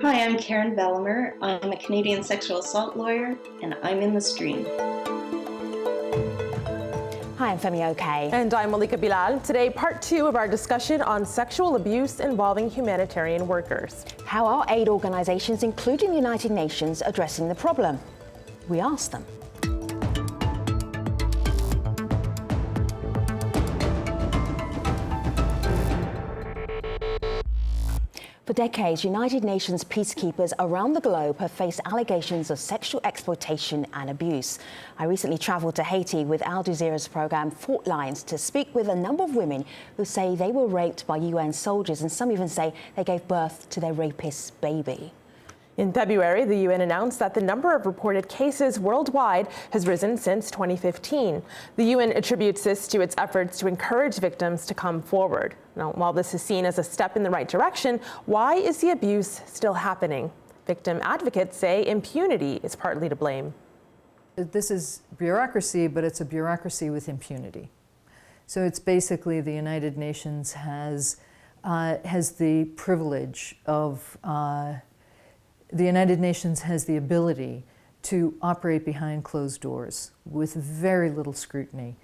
Hi, I'm Karen Bellimer. I'm a Canadian sexual assault lawyer, and I'm in the stream. Hi, I'm Femi Okay. And I'm Malika Bilal. Today, part 2 of our discussion on sexual abuse involving humanitarian workers. How are aid organisations, including the United Nations, addressing the problem? We asked them. For decades, United Nations peacekeepers around the globe have faced allegations of sexual exploitation and abuse. I recently travelled to Haiti with Al Jazeera's programme Fault Lines to speak with a number of women who say they were raped by UN soldiers, and some even say they gave birth to their rapist's baby. In February, the UN announced that the number of reported cases worldwide has risen since 2015. The UN attributes this to its efforts to encourage victims to come forward. Now, while this is seen as a step in the right direction, why is the abuse still happening? Victim advocates say impunity is partly to blame. This is bureaucracy, but it's a bureaucracy with impunity. So it's basically the United Nations has the privilege of the United Nations has the ability to operate behind closed doors with very little scrutiny.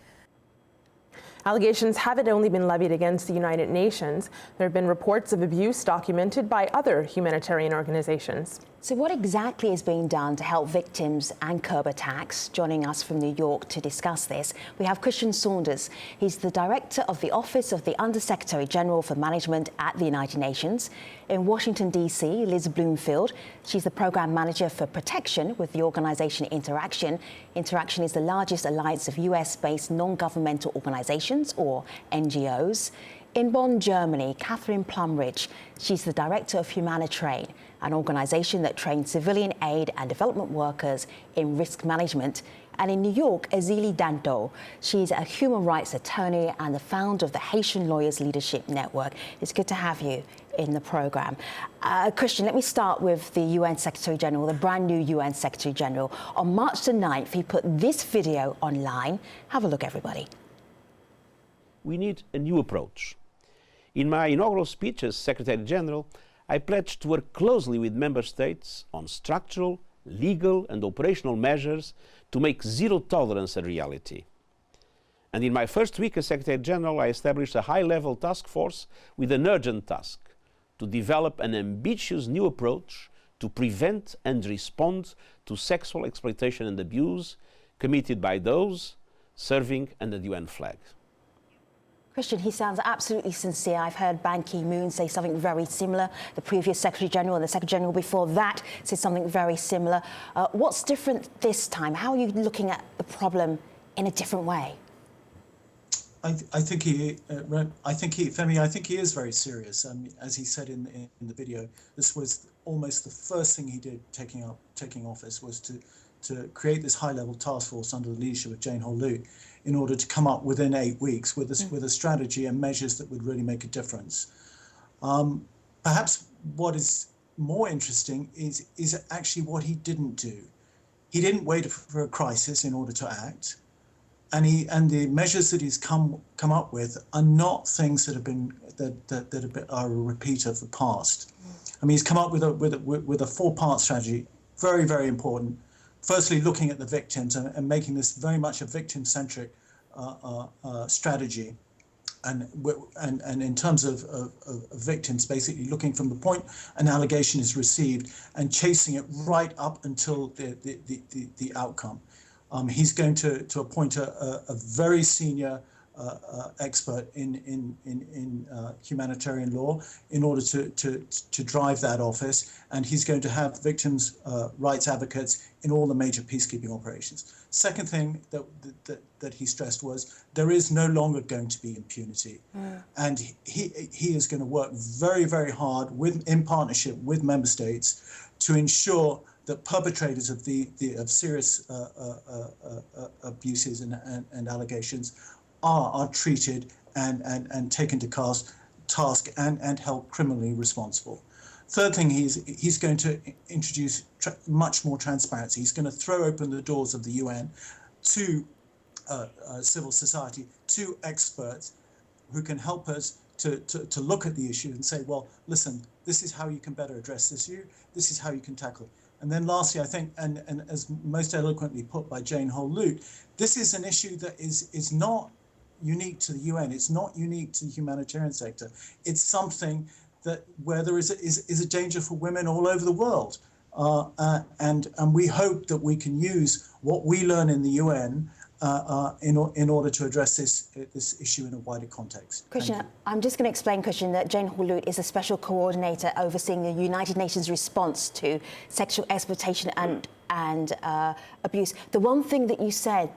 Allegations haven't only been levied against the United Nations. There have been reports of abuse documented by other humanitarian organizations. So what exactly is being done to help victims and curb attacks? Joining us from New York to discuss this, we have Christian Saunders. He's the director of the Office of the Under-Secretary General for Management at the United Nations. In Washington, D.C., Liz Bloomfield. She's the program manager for protection with the organization Interaction. Interaction is the largest alliance of US-based non-governmental organizations, or NGOs. In Bonn, Germany, Catherine Plumridge. She's the director of humanitarian, an organization that trains civilian aid and development workers in risk management. And in New York, EZILI DANTO. She's a human rights attorney and the founder of the Haitian Lawyers Leadership Network. It's good to have you in the program. Christian, let me start with the UN Secretary General, the brand new UN Secretary General. On March the 9th, he put this video online. Have a look, everybody. We need a new approach. In my inaugural speech as Secretary General, I pledged to work closely with Member States on structural, legal and operational measures to make zero tolerance a reality. And in my first week as Secretary General, I established a high-level task force with an urgent task to develop an ambitious new approach to prevent and respond to sexual exploitation and abuse committed by those serving under the UN flag. Christian, he sounds absolutely sincere. I've heard Ban Ki-moon say something very similar. The previous Secretary General and the Secretary General before that said something very similar. What's different this time? How are you looking at the problem in a different way? I think he is very serious. As he said in the video, this was almost the first thing he did taking office was to create this high-level task force under the leadership of Jane Hall-Luu in order to come up within 8 weeks with a strategy and measures that would really make a difference. Perhaps what is more interesting is actually what he didn't do. He didn't wait for a crisis in order to act, and the measures that he's come up with are not things that have been are a repeat of the past. I mean, he's come up with a 4-part strategy, very, very important. Firstly, looking at the victims and making this very much a victim-centric strategy, and in terms of victims, basically looking from the point an allegation is received and chasing it right up until the outcome. He's going to appoint a very senior expert in humanitarian law in order to drive that office, and he's going to have victims' rights advocates in all the major peacekeeping operations. Second thing that he stressed was there is no longer going to be impunity, and he is going to work very, very hard in partnership with member states to ensure that perpetrators of serious abuses and allegations are treated and taken to task and held criminally responsible. Third thing, he's going to introduce much more transparency. He's going to throw open the doors of the UN to civil society, to experts who can help us to look at the issue and say, well, listen, this is how you can better address this issue. This is how you can tackle it. And then lastly, I think, and as most eloquently put by Jane Hall-Lute, this is an issue that is not unique to the UN. It's not unique to the humanitarian sector. It's something that where there is a danger for women all over the world. And we hope that we can use what we learn in the UN in order to address this issue in a wider context. Christian, I'm just going to explain, Christian, that Jane Hall-Lute is a special coordinator overseeing the United Nations response to sexual exploitation and abuse. The one thing that you said,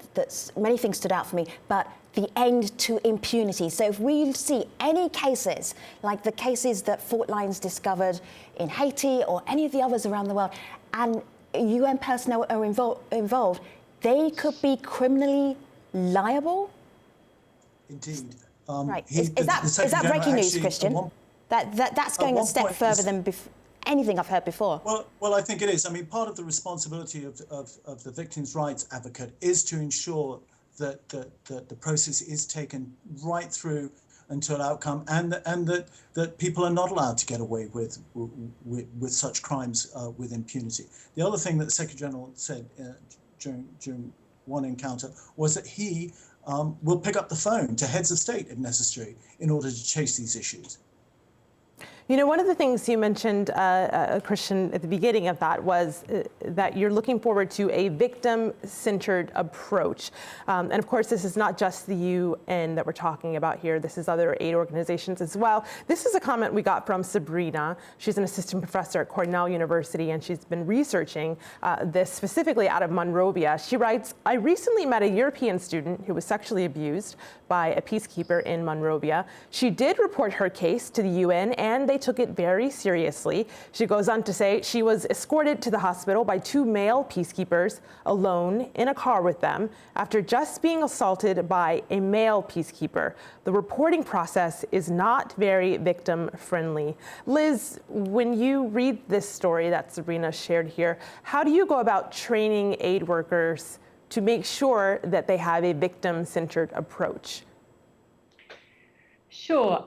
many things stood out for me, but the end to impunity. So if we see any cases, like the cases that Fault Lines discovered in Haiti or any of the others around the world, and UN personnel are involved, they could be criminally liable? Indeed. Right. Is that breaking news, Christian? That's going a step further than anything I've heard before. Well, I think it is. I mean, part of the responsibility of the victims' rights advocate is to ensure that the process is taken right through until outcome, and that people are not allowed to get away with such crimes with impunity. The other thing that the Secretary General said during one encounter was that he will pick up the phone to heads of state if necessary in order to chase these issues. You know, one of the things you mentioned, Christian, at the beginning of that was that you're looking forward to a victim-centered approach. And of course, this is not just the UN that we're talking about here. This is other aid organizations as well. This is a comment we got from Sabrina. She's an assistant professor at Cornell University, and she's been researching this specifically out of Monrovia. She writes, I recently met a European student who was sexually abused by a peacekeeper in Monrovia. She did report her case to the UN, and they took it very seriously. She goes on to say she was escorted to the hospital by 2 male peacekeepers alone in a car with them after just being assaulted by a male peacekeeper. The reporting process is not very victim friendly. Liz, when you read this story that Sabrina shared here, how do you go about training aid workers to make sure that they have a victim-centered approach? Sure.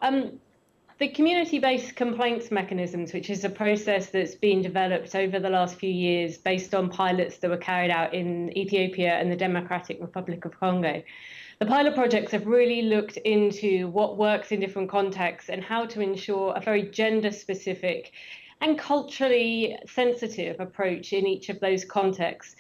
The community-based complaints mechanisms, which is a process that's been developed over the last few years based on pilots that were carried out in Ethiopia and the Democratic Republic of Congo. The pilot projects have really looked into what works in different contexts and how to ensure a very gender-specific and culturally sensitive approach in each of those contexts.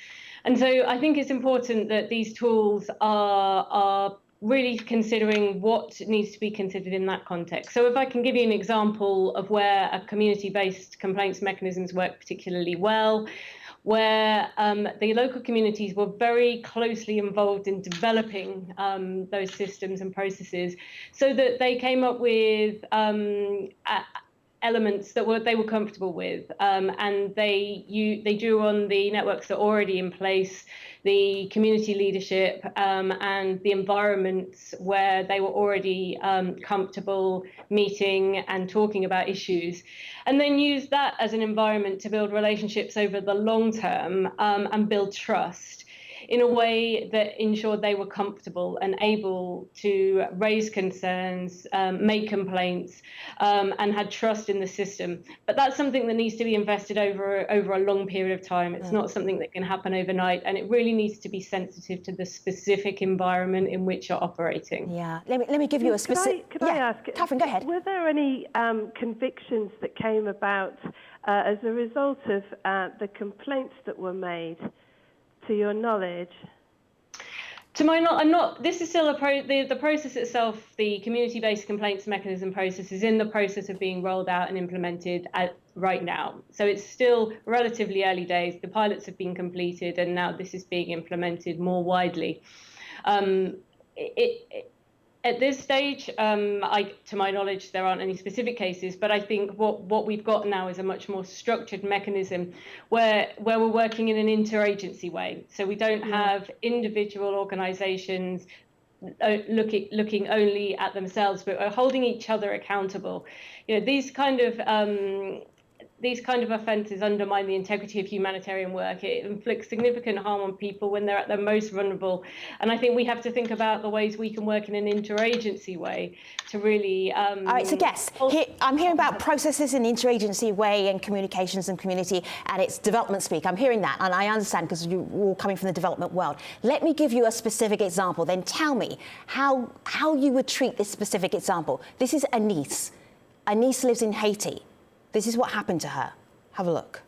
And so I think it's important that these tools are really considering what needs to be considered in that context. So if I can give you an example of where a community-based complaints mechanisms work particularly well, where the local communities were very closely involved in developing those systems and processes so that they came up with elements that they were comfortable with, and they drew on the networks that are already in place, the community leadership, and the environments where they were already comfortable meeting and talking about issues, and then use that as an environment to build relationships over the long term and build trust in a way that ensured they were comfortable and able to raise concerns, make complaints, and had trust in the system. But that's something that needs to be invested over a long period of time. It's not something that can happen overnight, and it really needs to be sensitive to the specific environment in which you're operating. Yeah, let me give you a specific... Could I ask, Catherine, go ahead. Were there any convictions that came about as a result of the complaints that were made? To your knowledge? To my knowledge, I'm not. This is still the process itself. The community-based complaints mechanism process is in the process of being rolled out and implemented right now. So it's still relatively early days. The pilots have been completed, and now this is being implemented more widely. At this stage, to my knowledge, there aren't any specific cases, but I think what we've got now is a much more structured mechanism where we're working in an interagency way. So we don't have individual organizations looking only at themselves, but are holding each other accountable. You know, these kind of these kind of offences undermine the integrity of humanitarian work. It inflicts significant harm on people when they're at their most vulnerable. And I think we have to think about the ways we can work in an interagency way to really... All right, so Guess, I'm hearing about processes in an interagency way and communications and community, and it's development speak. I'm hearing that, and I understand because you're all coming from the development world. Let me give you a specific example, then tell me how you would treat this specific example. This is Anise. Anise lives in Haiti. This is what happened to her. Have a look.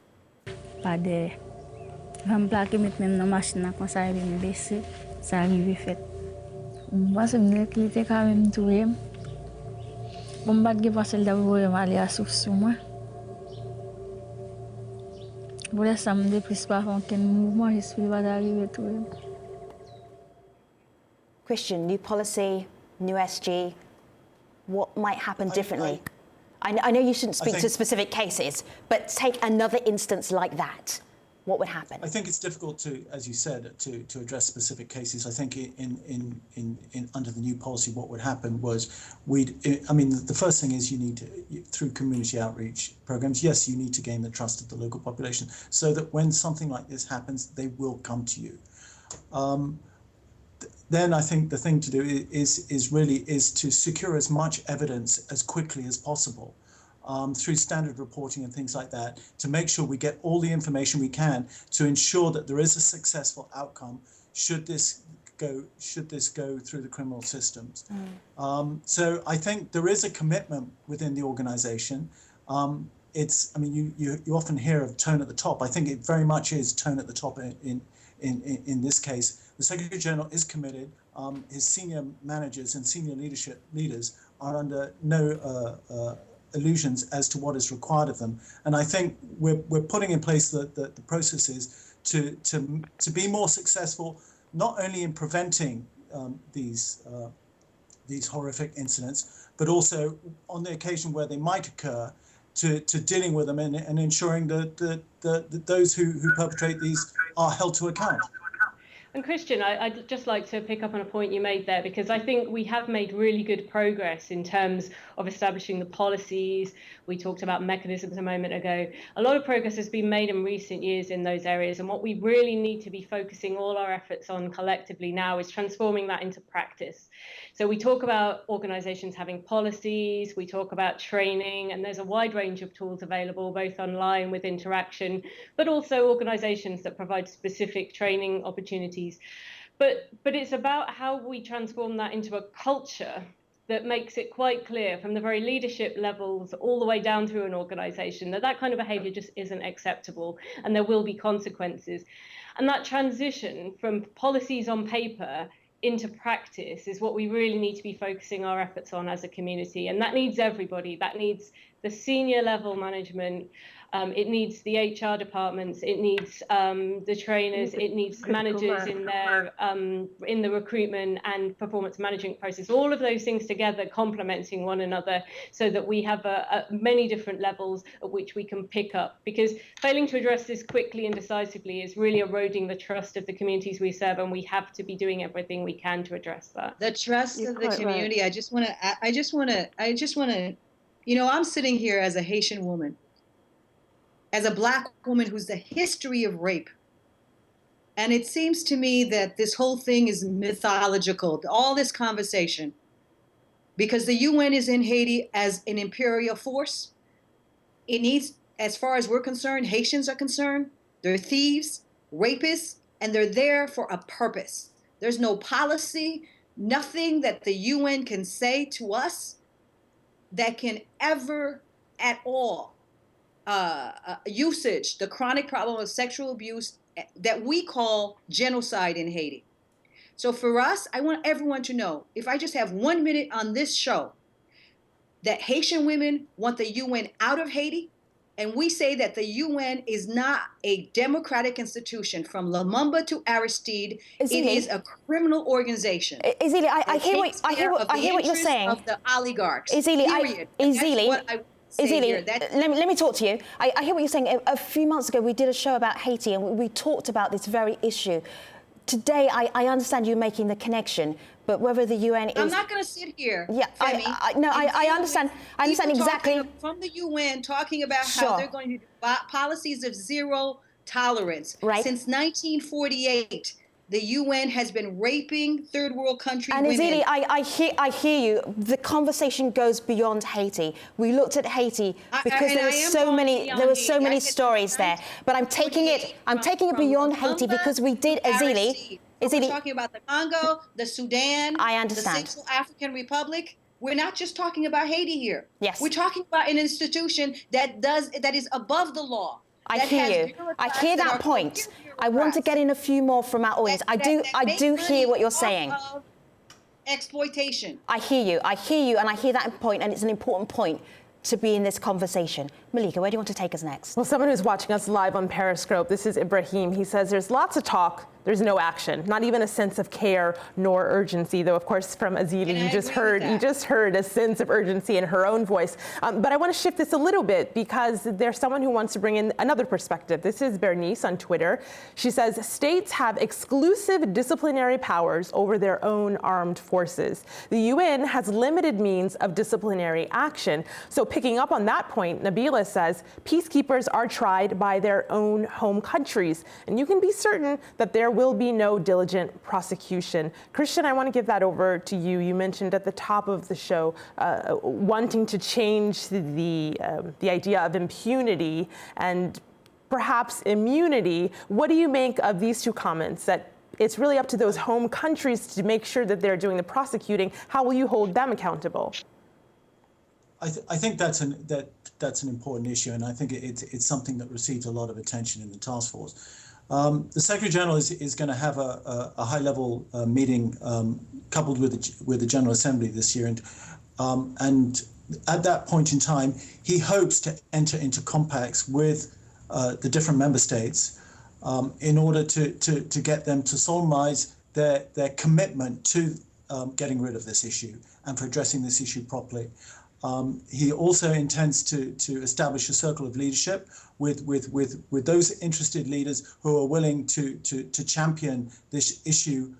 Pade, remplaquer maintenant na machine comme ça il me baisser, ça arrive fait. Moi c'est me qui était quand même toué. Bon bat que passer d'abord aller à sous moi. Voilà ça me depuis pas aucun mouvement, je suis pas d'arriver toué. Christian, new policy, new SG. What might happen differently? I know you shouldn't speak to specific cases, but take another instance like that. What would happen? I think it's difficult to, as you said, to address specific cases. I think in under the new policy, what would happen was the first thing is you need to, through community outreach programs, yes, you need to gain the trust of the local population so that when something like this happens, they will come to you. Then I think the thing to do is to secure as much evidence as quickly as possible through standard reporting and things like that, to make sure we get all the information we can to ensure that there is a successful outcome should this go through the criminal systems. So I think there is a commitment within the organization. You often hear of tone at the top. I think it very much is tone at the top in this case. The Secretary General is committed. His senior managers and senior leaders are under no illusions as to what is required of them. And I think we're putting in place the processes to be more successful, not only in preventing these horrific incidents, but also on the occasion where they might occur, to dealing with them and ensuring that those who perpetrate these are held to account. And Christian, I'd just like to pick up on a point you made there, because I think we have made really good progress in terms of establishing the policies. We talked about mechanisms a moment ago. A lot of progress has been made in recent years in those areas. And what we really need to be focusing all our efforts on collectively now is transforming that into practice. So we talk about organizations having policies, we talk about training, and there's a wide range of tools available, both online with interaction, but also organizations that provide specific training opportunities. But it's about how we transform that into a culture that makes it quite clear from the very leadership levels all the way down through an organization that kind of behavior just isn't acceptable and there will be consequences. And that transition from policies on paper into practice is what we really need to be focusing our efforts on as a community. And that needs everybody. That needs the senior level management. It needs the HR departments. It needs the trainers. It needs managers in the recruitment and performance management process. All of those things together complementing one another so that we have many different levels at which we can pick up. Because failing to address this quickly and decisively is really eroding the trust of the communities we serve, and we have to be doing everything we can to address that. The trust of the community. Right. I just want to. I'm sitting here as a Haitian woman, as a Black woman who's the history of rape. And it seems to me that this whole thing is mythological, all this conversation, because the UN is in Haiti as an imperial force. It needs, as far as we're concerned, Haitians are concerned, they're thieves, rapists, and they're there for a purpose. There's no policy, nothing that the UN can say to us that can ever at all usage the chronic problem of sexual abuse that we call genocide in Haiti. So for us, I want everyone to know, if I just have 1 minute on this show, that Haitian women want the UN out of Haiti, and we say that the UN is not a democratic institution from Lumumba to Aristide. It is a criminal organization. EZILI, I hear what you're saying. Of the oligarchs. EZILI, let me talk to you. I hear what you're saying. A few months ago, we did a show about Haiti, and we talked about this very issue. today, I understand you making the connection, but whether the UN is... I'm not going to sit here, Yeah, Femi, I understand. I understand exactly. From the UN talking about Sure. how they're going to do policies of zero tolerance. Right. Since 1948, the UN has been raping third world country and women. EZILI, I hear you. The conversation goes beyond Haiti. We looked at Haiti because there were so many stories there. But I'm taking it beyond Haiti because we did EZILI. We're talking about the Congo, the Sudan, I understand. the Central African Republic. We're not just talking about Haiti here. Yes. We're talking about an institution that is above the law. I hear you. I hear that point. I want to get in a few more from our audience. I do hear what you're saying. Exploitation. I hear you, and I hear that point, and it's an important point to be in this conversation. Malika, where do you want to take us next? Well, someone who's watching us live on Periscope, this is Ibrahim. He says there's lots of talk, there's no action, not even a sense of care nor urgency, though, of course, from EZILI, you just heard a sense of urgency in her own voice. But I want to shift this a little bit because there's someone who wants to bring in another perspective. This is Bernice on Twitter. She says, states have exclusive disciplinary powers over their own armed forces. The UN has limited means of disciplinary action. So picking up on that point, Nabila says, peacekeepers are tried by their own home countries. And you can be certain that there will be no diligent prosecution. Christian, I want to give that over to you. You mentioned at the top of the show wanting to change the idea of impunity and perhaps immunity. What do you make of these two comments, that it's really up to those home countries to make sure that they're doing the prosecuting? How will you hold them accountable? I think that's an important issue, and I think it's something that received a lot of attention in the task force. The Secretary General is going to have a high-level meeting coupled with the General Assembly this year, and at that point in time, he hopes to enter into compacts with the different member states in order to get them to solemnize their commitment to getting rid of this issue and for addressing this issue properly. He also intends to establish a circle of leadership with those interested leaders who are willing to champion this issue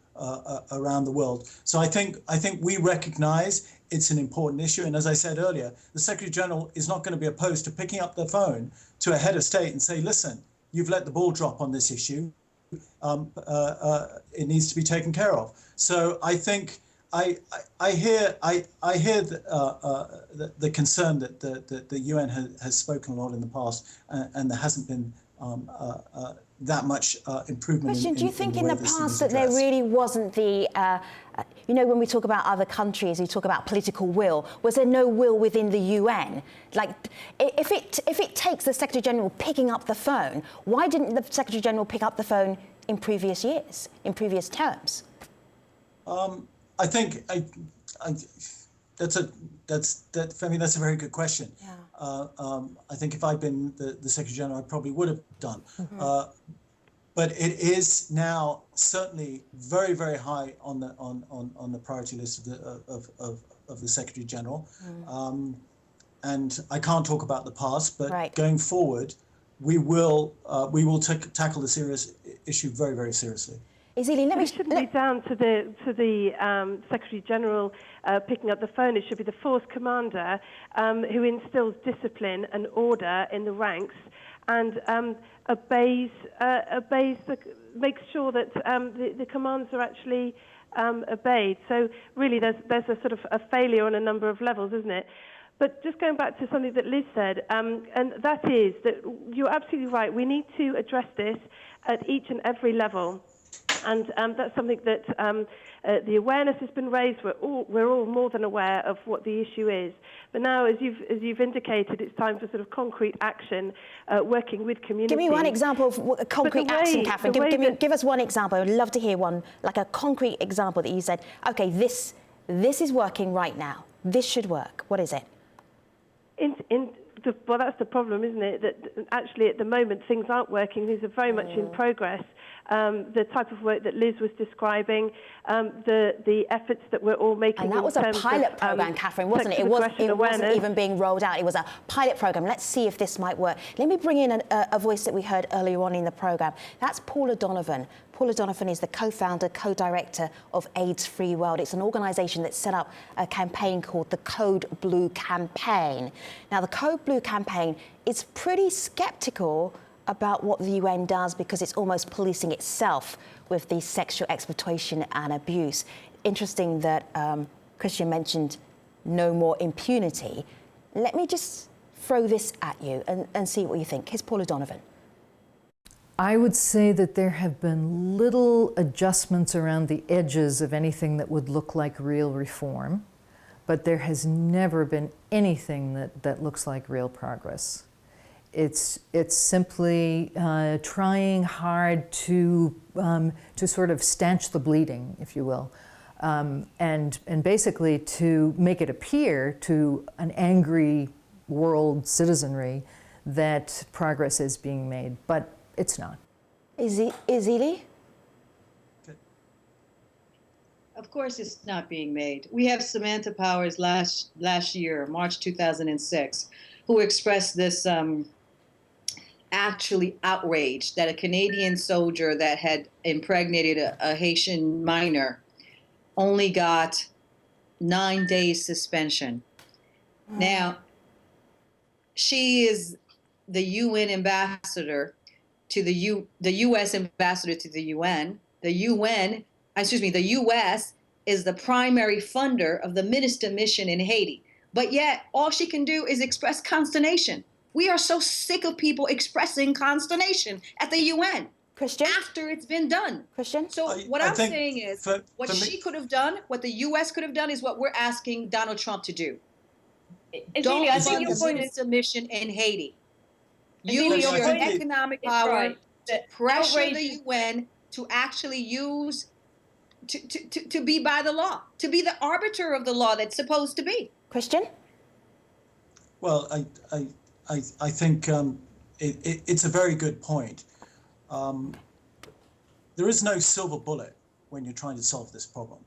around the world. So I think we recognize it's an important issue. And as I said earlier, the Secretary General is not going to be opposed to picking up the phone to a head of state and say, listen, you've let the ball drop on this issue. It needs to be taken care of. So I think I hear the concern that the UN has spoken a lot in the past, and there hasn't been that much improvement. Christian, do you think in the past that there really wasn't the, you know, when we talk about other countries, we talk about political will. Was there no will within the UN? Like, if it takes the Secretary General picking up the phone, why didn't the Secretary General pick up the phone in previous years, in previous terms? I think that's a very good question. Yeah. I think if I'd been the Secretary General, I probably would have done. Mm-hmm. But it is now certainly very, very high on the priority list of the Secretary General. Mm. And I can't talk about the past, but right. Going forward, we will tackle the serious issue very, very seriously. EZILI, it shouldn't be down to the Secretary General picking up the phone. It should be the force commander who instills discipline and order in the ranks and makes sure that the commands are actually obeyed. So really, there's a sort of a failure on a number of levels, isn't it? But just going back to something that Liz said, and that is that you're absolutely right. We need to address this at each and every level. And that's something that the awareness has been raised. We're all more than aware of what the issue is. But now, as you've indicated, it's time for sort of concrete action, working with communities. Give me one example of concrete action, Catherine. Give us one example. I'd love to hear one, like a concrete example that you said, okay, this is working right now. This should work. What is it? Well, that's the problem, isn't it? That actually, at the moment, things aren't working. These are very much in progress. The type of work that Liz was describing, the efforts that we're all making. And that was a pilot program, Catherine, wasn't it? It wasn't even being rolled out. It was a pilot program. Let's see if this might work. Let me bring in a voice that we heard earlier on in the program. That's PAULA Donovan Paula Donovan is the co-founder, co-director of AIDS Free World. It's an organisation that set up a campaign called the Code Blue Campaign. Now, the Code Blue Campaign is pretty sceptical about what the UN does because it's almost policing itself with the sexual exploitation and abuse. Interesting that Christian mentioned no more impunity. Let me just throw this at you and see what you think. Here's Paula Donovan. I would say that there have been little adjustments around the edges of anything that would look like real reform, but there has never been anything that looks like real progress. It's simply trying hard to sort of stanch the bleeding, if you will, and basically to make it appear to an angry world citizenry that progress is being made, but it's not. EZILI? Of course it's not being made. We have Samantha Powers last year, March 2006, who expressed this actually outrage that a Canadian soldier that had impregnated a Haitian minor only got 9 days suspension. Now, she is the UN ambassador to the U.S. ambassador to the UN. The U.S. is the primary funder of the MINUSTA mission in Haiti. But yet, all she can do is express consternation. We are so sick of people expressing consternation at the UN. Christian? After it's been done. Christian? So what I'm saying is, what she could have done, what the U.S. could have done is what we're asking Donald Trump to do. Don't fund the MINUSTA mission in Haiti. Use your economic power to pressure the UN to actually use, to be by the law, to be the arbiter of the law that's supposed to be. Christian? Well, I think it's a very good point. There is no silver bullet when you're trying to solve this problem.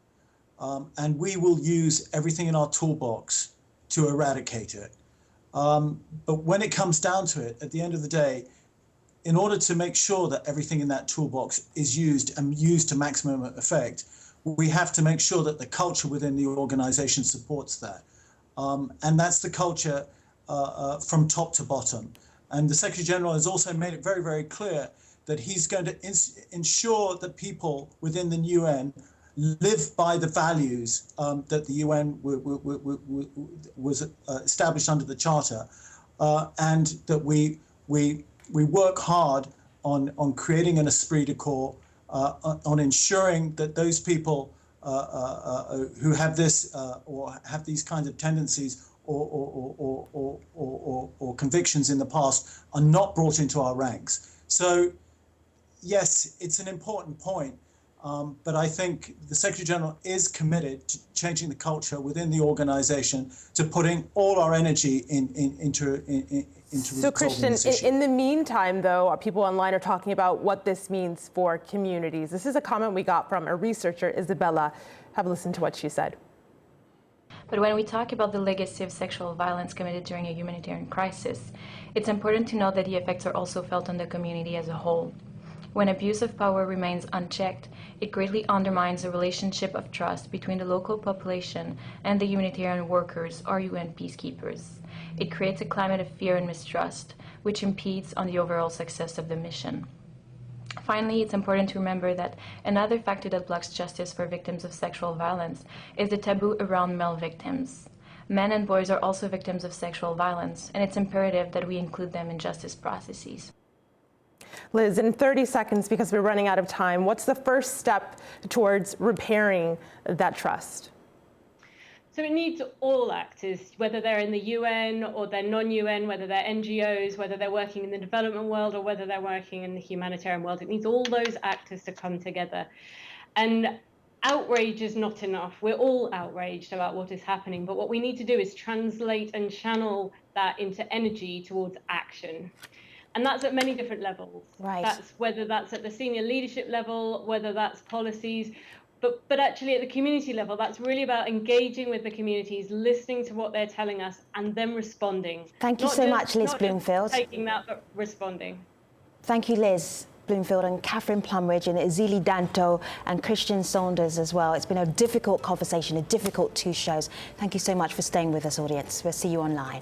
And we will use everything in our toolbox to eradicate it. But when it comes down to it, at the end of the day, in order to make sure that everything in that toolbox is used and used to maximum effect, we have to make sure that the culture within the organization supports that. And that's the culture from top to bottom. And the Secretary General has also made it very, very clear that he's going to ensure that people within the UN live by the values that the UN was established under the Charter, and that we work hard on creating an esprit de corps, on ensuring that those people who have this or have these kinds of tendencies or convictions in the past are not brought into our ranks. So, yes, it's an important point. But I think the Secretary General is committed to changing the culture within the organization, to putting all our energy into So, Christian, in the meantime, though, people online are talking about what this means for communities. This is a comment we got from a researcher, Isabella. Have a listen to what she said. But when we talk about the legacy of sexual violence committed during a humanitarian crisis, it's important to note that the effects are also felt on the community as a whole. When abuse of power remains unchecked, it greatly undermines the relationship of trust between the local population and the humanitarian workers or UN peacekeepers. It creates a climate of fear and mistrust, which impedes on the overall success of the mission. Finally, it's important to remember that another factor that blocks justice for victims of sexual violence is the taboo around male victims. Men and boys are also victims of sexual violence, and it's imperative that we include them in justice processes. Liz, in 30 seconds, because we're running out of time, what's the first step towards repairing that trust? So it needs all actors, whether they're in the UN or they're non-UN, whether they're NGOs, whether they're working in the development world or whether they're working in the humanitarian world. It needs all those actors to come together. And outrage is not enough. We're all outraged about what is happening, but what we need to do is translate and channel that into energy towards action. And that's at many different levels. Right. That's whether that's at the senior leadership level, whether that's policies, but actually at the community level, that's really about engaging with the communities, listening to what they're telling us, and then responding. Thank you so much, Liz not Bloomfield. Just taking that, but responding. Thank you, Liz. Bloomfield and Catherine Plumridge and EZILI DANTO and Christian Saunders as well. It's been a difficult conversation, a difficult 2 shows. Thank you so much for staying with us, audience. We'll see you online.